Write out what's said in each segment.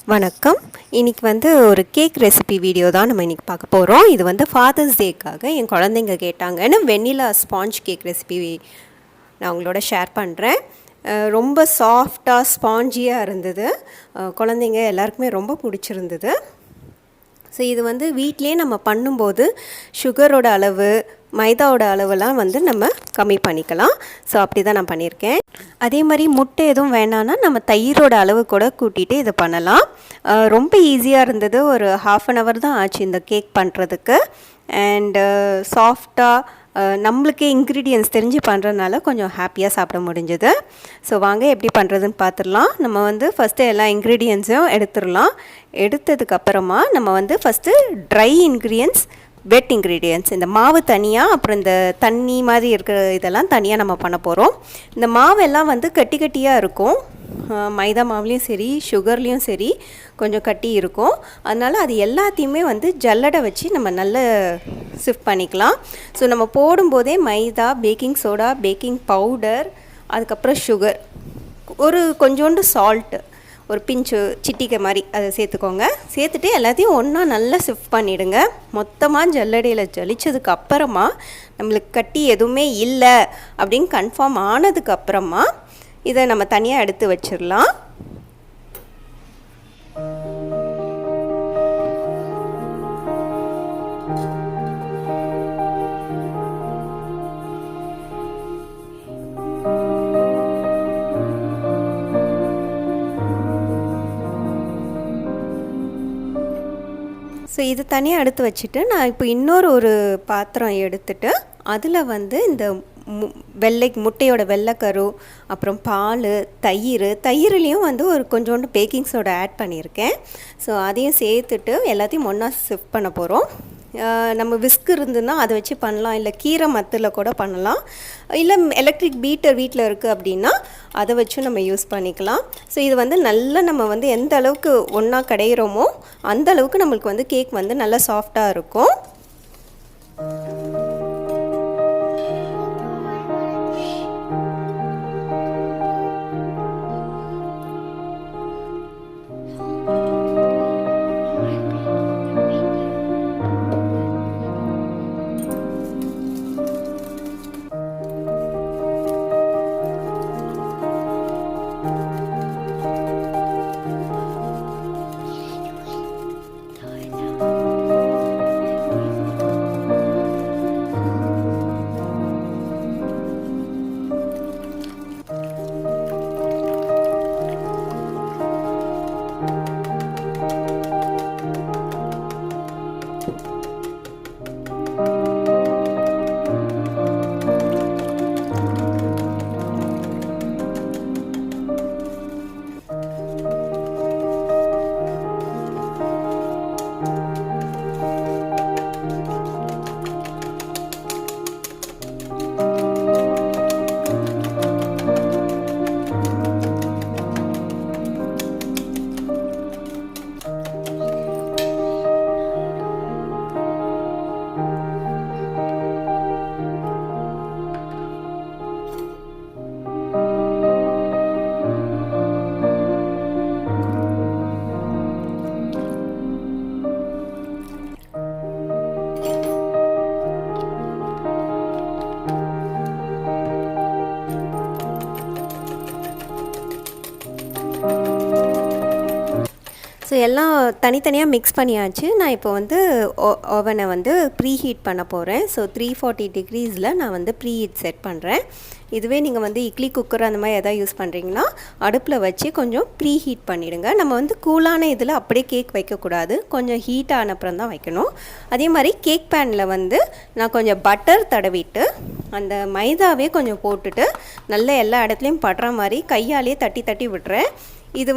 வணக்கம். இன்றைக்கி ஒரு கேக் ரெசிபி வீடியோ தான் நம்ம இன்றைக்கி பார்க்க போகிறோம். இது ஃபாதர்ஸ் டேக்காக என் குழந்தைங்க கேட்டாங்கன்னு வெண்ணிலா ஸ்பாஞ்ச் கேக் ரெசிபி நான் உங்களோட ஷேர் பண்ணுறேன். ரொம்ப சாஃப்டாக ஸ்பாஞ்சியாக இருந்தது. குழந்தைங்க எல்லாருக்குமே ரொம்ப பிடிச்சிருந்தது. ஸோ இது வீட்டிலே நம்ம பண்ணும்போது சுகரோட அளவு, மைதாவோட அளவெல்லாம் நம்ம கம்மி பண்ணிக்கலாம். ஸோ அப்படி தான் நான் பண்ணியிருக்கேன். அதே மாதிரி முட்டை எதுவும் வேணான்னா நம்ம தயிரோட அளவு கூட கூட்டிகிட்டு இதை பண்ணலாம். ரொம்ப ஈஸியாக இருந்தது. ஒரு 1/2 hour தான் ஆச்சு இந்த கேக் பண்ணுறதுக்கு. அண்டு சாஃப்டாக நம்மளுக்கே இன்க்ரீடியன்ஸ் தெரிஞ்சு பண்ணுறதுனால கொஞ்சம் ஹாப்பியாக சாப்பிட முடிஞ்சது. ஸோ வாங்க எப்படி பண்ணுறதுன்னு பார்த்துடலாம். நம்ம ஃபஸ்ட்டு எல்லா இன்க்ரீடியன்ஸையும் எடுத்துடலாம். எடுத்ததுக்கப்புறமா நம்ம ஃபஸ்ட்டு ட்ரை இன்க்ரீடியன்ஸ், வெட் இன்க்ரீடியன்ட்ஸ், இந்த மாவு தனியாக, அப்புறம் இந்த தண்ணி மாதிரி இருக்கிற இதெல்லாம் தனியாக நம்ம பண்ண போகிறோம். இந்த மாவெல்லாம் கட்டி கட்டியாக இருக்கும். மைதா மாவுலேயும் சரி, சுகர்லேயும் சரி கொஞ்சம் கட்டி இருக்கும். அதனால் அது எல்லாத்தையுமே ஜல்லடை வச்சு நம்ம நல்லா சிஃப்ட் பண்ணிக்கலாம். ஸோ நம்ம போடும்போதே மைதா, பேக்கிங் சோடா, பேக்கிங் பவுடர், அதுக்கப்புறம் சுகர், ஒரு கொஞ்சோண்டு சால்ட்டு, ஒரு பிஞ்சு சிட்டிக்கை மாதிரி அதை சேர்த்துக்கோங்க. சேர்த்துட்டு எல்லாத்தையும் ஒன்றா நல்லா சிஃப்ட் பண்ணிவிடுங்க. மொத்தமாக ஜல்லடையில் ஜலிச்சதுக்கு அப்புறமா நம்மளுக்கு கட்டி எதுவுமே இல்லை அப்படின்னு கன்ஃபார்ம் ஆனதுக்கப்புறமா இதை நம்ம தனியாக எடுத்து வச்சிடலாம். ஸோ இது தனியாக எடுத்து வச்சுட்டு நான் இப்போ இன்னொரு பாத்திரம் எடுத்துட்டு அதில் இந்த முட்டையோட வெள்ளைக்கரு, அப்புறம் பால், தயிர்லேயும் ஒரு கொஞ்சோண்டு பேக்கிங் சோடா ஆட் பண்ணியிருக்கேன். ஸோ அதையும் சேர்த்துட்டு எல்லாத்தையும் ஒன்றா ஷிஃப்ட் பண்ண போகிறோம். நம்ம விஸ்க் இருந்துன்னா அதை வச்சு பண்ணலாம், இல்லை கீரை மத்தில் கூட பண்ணலாம், இல்லை எலக்ட்ரிக் பீட்டர் வீட்டில் இருக்குது அப்படின்னா அதை வச்சு நம்ம யூஸ் பண்ணிக்கலாம். ஸோ இது நல்லா நம்ம எந்த அளவுக்கு ஒன்றா கடையிறோமோ அந்த அளவுக்கு நம்மளுக்கு கேக் நல்லா சாஃப்டாக இருக்கும். ஸோ எல்லாம் தனித்தனியாக மிக்ஸ் பண்ணியாச்சு. நான் இப்போ ஓவனை ப்ரீ ஹீட் பண்ண போகிறேன். ஸோ 340 degreesல நான் ப்ரீ ஹீட் செட் பண்ணுறேன். இதுவே நீங்கள் இட்லி குக்கர் அந்த மாதிரி எதாவது யூஸ் பண்ணுறீங்கன்னா அடுப்பில் வச்சு கொஞ்சம் ப்ரீ ஹீட் பண்ணிவிடுங்க. நம்ம கூலான இதில் அப்படியே கேக் வைக்கக்கூடாது, கொஞ்சம் ஹீட் ஆன அப்புறம் தான் வைக்கணும். அதே மாதிரி கேக் பேனில் நான் கொஞ்சம் பட்டர் தடவிட்டு அந்த மைதாவே கொஞ்சம் போட்டுட்டு நல்லா எல்லா இடத்துலையும் படுற மாதிரி கையாலேயே தட்டி தட்டி விட்டுறேன். இது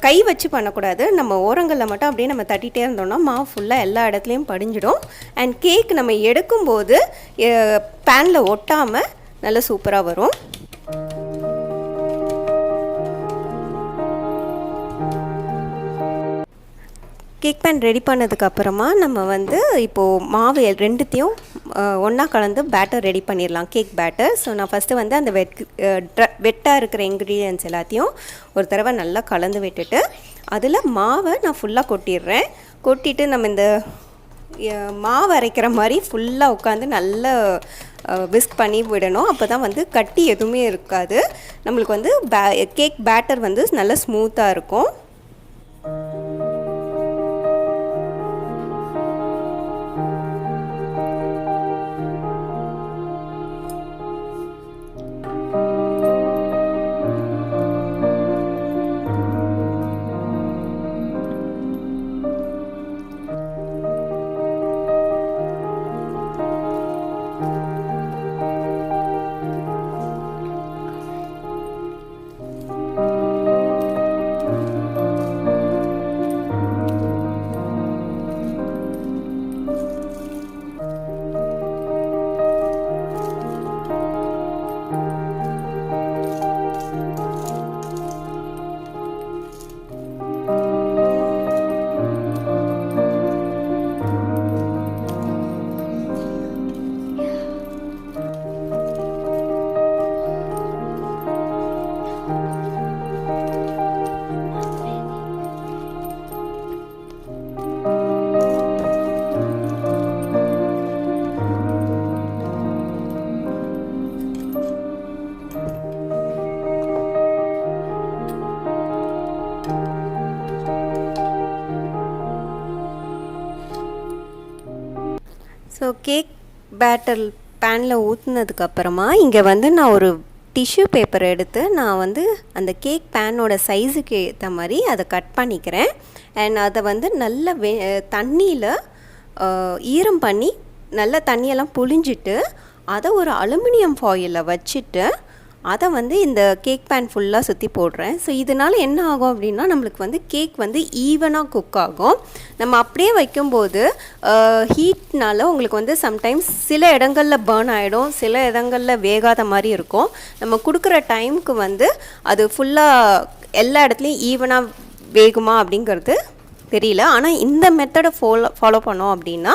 கை வச்சு பண்ணக்கூடாது, நம்ம ஓரங்களில் மட்டும் அப்படியே நம்ம தட்டிகிட்டே இருந்தோம்னா மாவு ஃபுல்லாக எல்லா இடத்துலையும் படிஞ்சிடும். அண்ட் கேக் நம்ம எடுக்கும்போது பேனில் ஒட்டாமல் நல்லா சூப்பராக வரும். கேக் பேன் ரெடி பண்ணதுக்கப்புறமா நம்ம இப்போது மாவு ரெண்டுத்தையும் ஒன்றா கலந்து பேட்டர் ரெடி பண்ணிடலாம், கேக் பேட்டர். ஸோ நான் ஃபஸ்ட்டு அந்த வெட்டாக இருக்கிற இன்க்ரீடியன்ட்ஸ் எல்லாத்தையும் ஒரு தடவை நல்லா கலந்து விட்டுட்டு அதில் மாவை நான் ஃபுல்லாக கொட்டிடுறேன். கொட்டிட்டு நம்ம இந்த மாவு அரைக்கிற மாதிரி ஃபுல்லாக உட்காந்து நல்லா விஸ்க் பண்ணி விடணும். அப்போ தான் வந்து கட்டி எதுவுமே இருக்காது. நம்மளுக்கு வந்து கேக் பேட்டர் வந்து நல்லா ஸ்மூத்தாக இருக்கும். ஸோ கேக் பேட்டர் பேனில் ஊற்றுனதுக்கப்புறமா இங்கே வந்து நான் ஒரு டிஷ்யூ பேப்பர் எடுத்து நான் வந்து அந்த கேக் பேனோட சைஸுக்கு ஏற்ற மாதிரி அதை கட் பண்ணிக்கிறேன். அண்ட் அதை வந்து நல்ல தண்ணியில் ஈரம் பண்ணி நல்ல தண்ணியெல்லாம் புழிஞ்சிட்டு அதை ஒரு அலுமினியம் ஃபாயிலில் வச்சுட்டு அதை வந்து இந்த கேக் பேன் ஃபுல்லாக சுற்றி போடுறேன். ஸோ இதனால் என்ன ஆகும் அப்படின்னா நம்மளுக்கு வந்து கேக் வந்து ஈவனாக குக் ஆகும். நம்ம அப்படியே வைக்கும்போது ஹீட்னால் உங்களுக்கு வந்து சம்டைம்ஸ் சில இடங்களில் பர்ன் ஆகிடும், சில இடங்களில் வேகாத மாதிரி இருக்கும். நம்ம கொடுக்குற டைமுக்கு வந்து அது ஃபுல்லாக எல்லா இடத்துலையும் ஈவனாக வேகுமா அப்படிங்கிறது தெரியல. ஆனால் இந்த மெத்தடை ஃபாலோ பண்ணோம் அப்படின்னா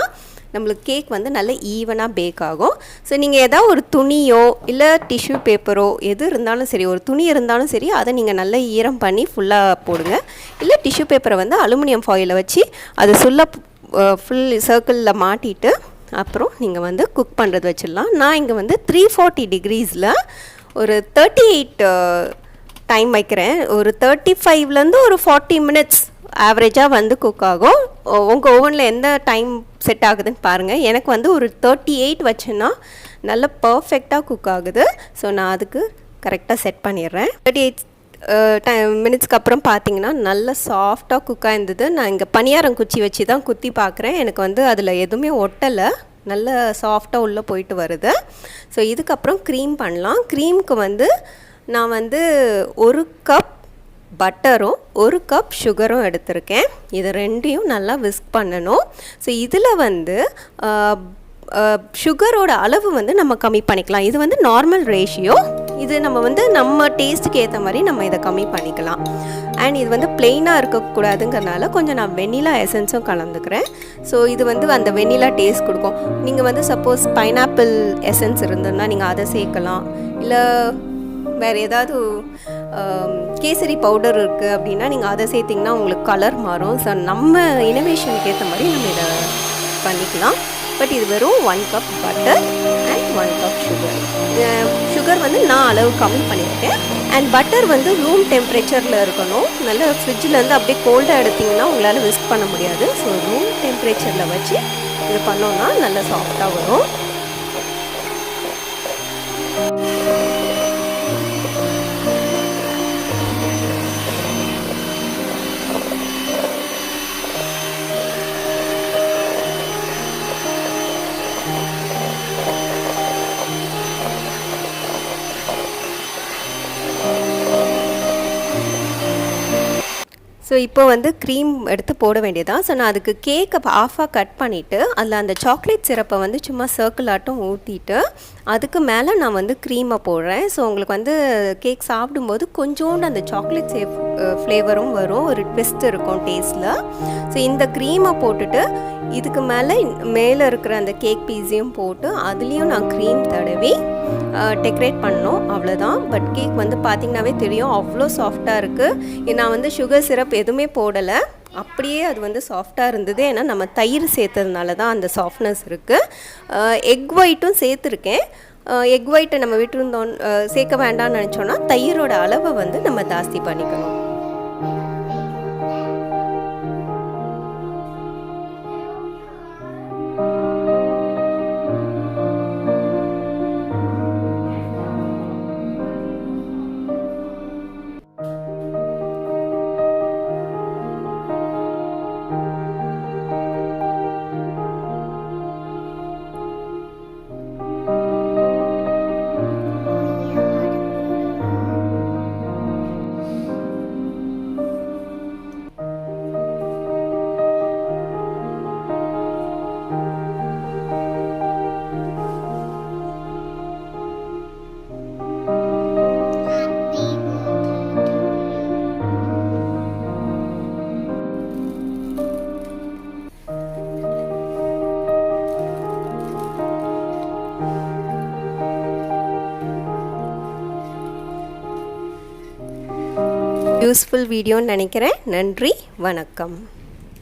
நம்மளுக்கு கேக் வந்து நல்ல ஈவனாக பேக் ஆகும். ஸோ நீங்கள் எதாவது ஒரு துணியோ இல்லை டிஷ்யூ பேப்பரோ எது இருந்தாலும் சரி, ஒரு துணி இருந்தாலும் சரி, அதை நீங்கள் நல்லா ஈரம் பண்ணி ஃபுல்லாக போடுங்க. இல்லை டிஷ்யூ பேப்பரை வந்து அலுமினியம் ஃபாயிலில் வச்சு அதை ஃபுல் சர்க்கிளில் மாட்டிட்டு அப்புறம் நீங்கள் வந்து குக் பண்ணுறது வச்சிடலாம். நான் இங்கே வந்து 340 டிகிரீஸில் ஒரு 38 டைம் வைக்கிறேன். ஒரு 35லேருந்து ஒரு 40 மினிட்ஸ் ஆவரேஜாக வந்து குக் ஆகும். உங்கள் ஓவனில் எந்த டைம் செட் ஆகுதுன்னு பாருங்கள். எனக்கு வந்து ஒரு 38 வச்சேன்னா நல்ல பர்ஃபெக்டாக குக் ஆகுது. ஸோ நான் அதுக்கு கரெக்டாக செட் பண்ணிடுறேன். 38 மினிட்ஸ்க்கு அப்புறம் பார்த்தீங்கன்னா நல்ல சாஃப்டாக குக்காக இருந்தது. நான் இங்கே பணியாரம் குச்சி வச்சு தான் குத்தி பார்க்குறேன். எனக்கு வந்து அதில் எதுவுமே ஒட்டலை, நல்ல சாஃப்டாக உள்ளே போயிட்டு வருது. ஸோ இதுக்கப்புறம் க்ரீம் பண்ணலாம். க்ரீமுக்கு வந்து நான் வந்து 1 கப் பட்டரும் 1 கப் சுகரும் எடுத்திருக்கேன். இது ரெண்டையும் நல்லா விஸ்க் பண்ணணும். ஸோ இதில் வந்து சுகரோட அளவு வந்து நம்ம கம்மி பண்ணிக்கலாம். இது வந்து நார்மல் ரேஷியோ. இது நம்ம வந்து நம்ம டேஸ்ட்டுக்கு ஏற்ற மாதிரி நம்ம இதை கம்மி பண்ணிக்கலாம். அண்ட் இது வந்து பிளெயினாக இருக்கக்கூடாதுங்கிறனால கொஞ்சம் நான் வெண்ணிலா எசன்ஸும் கலந்துக்கிறேன். ஸோ இது வந்து அந்த வெண்ணிலா டேஸ்ட் கொடுக்கும். நீங்கள் வந்து சப்போஸ் பைனாப்பிள் எசன்ஸ் இருந்ததுன்னா நீங்கள் அதை சேர்க்கலாம். இல்லை வேறு ஏதாவது கேசரி பவுடர் இருக்குது அப்படின்னா நீங்கள் அதை சேர்த்திங்கன்னா உங்களுக்கு கலர் மாறும். ஸோ நம்ம இனோவேஷனுக்கு ஏற்ற மாதிரி நம்ம இதை பண்ணிக்கலாம். பட் இது வெறும் 1 cup butter and 1 cup sugar. Sugar வந்து நான் அளவு கம்மி பண்ணியிருக்கேன். அண்ட் பட்டர் வந்து ரூம் டெம்பரேச்சரில் இருக்கணும். நல்ல ஃப்ரிட்ஜிலேருந்து அப்படியே கோல்டாக எடுத்திங்கன்னா உங்களால் விஸ்க் பண்ண முடியாது. ஸோ ரூம் டெம்பரேச்சரில் வச்சு இது பண்ணோன்னா நல்லா சாஃப்டாக வரும். ஸோ இப்போ வந்து க்ரீம் எடுத்து போட வேண்டியதான். ஸோ நான் அதுக்கு கேக்கை ஆஃபாக கட் பண்ணிவிட்டு அதில் அந்த சாக்லேட் சிரப்பை வந்து சும்மா சர்க்கிள் ஆட்டம் ஊற்றிட்டு அதுக்கு மேலே நான் வந்து க்ரீமை போடுறேன். ஸோ உங்களுக்கு வந்து கேக் சாப்பிடும்போது கொஞ்சோண்டு அந்த சாக்லேட் ஃப்ளேவரும் வரும், ஒரு ட்விஸ்ட் இருக்கும் டேஸ்ட்டில். ஸோ இந்த க்ரீமை போட்டுட்டு இதுக்கு மேலே இருக்கிற அந்த கேக் பீஸையும் போட்டு அதுலேயும் நான் க்ரீம் தடவி டெக்கரேட் பண்ணோம், அவ்வளோதான். பட் கேக் வந்து பார்த்திங்கனாவே தெரியும் அவ்வளோ சாஃப்டாக இருக்குது. நான் வந்து சுகர் சிரப் எதுவுமே போடலை, அப்படியே அது வந்து சாஃப்டாக இருந்தது. ஏன்னா நம்ம தயிர் சேர்த்ததுனால தான் அந்த சாஃப்ட்னஸ் இருக்குது. எக் ஒயிட்டும் சேர்த்துருக்கேன். எக் ஒயிட்டை நம்ம விட்டுருந்தோம் சேர்க்க வேண்டாம்னு நினச்சோன்னா தயிரோட அளவை வந்து நம்ம ஜாஸ்தி பண்ணிக்கணும். யூஸ்ஃபுல் வீடியோன்னு நினைக்கிறேன். நன்றி, வணக்கம்.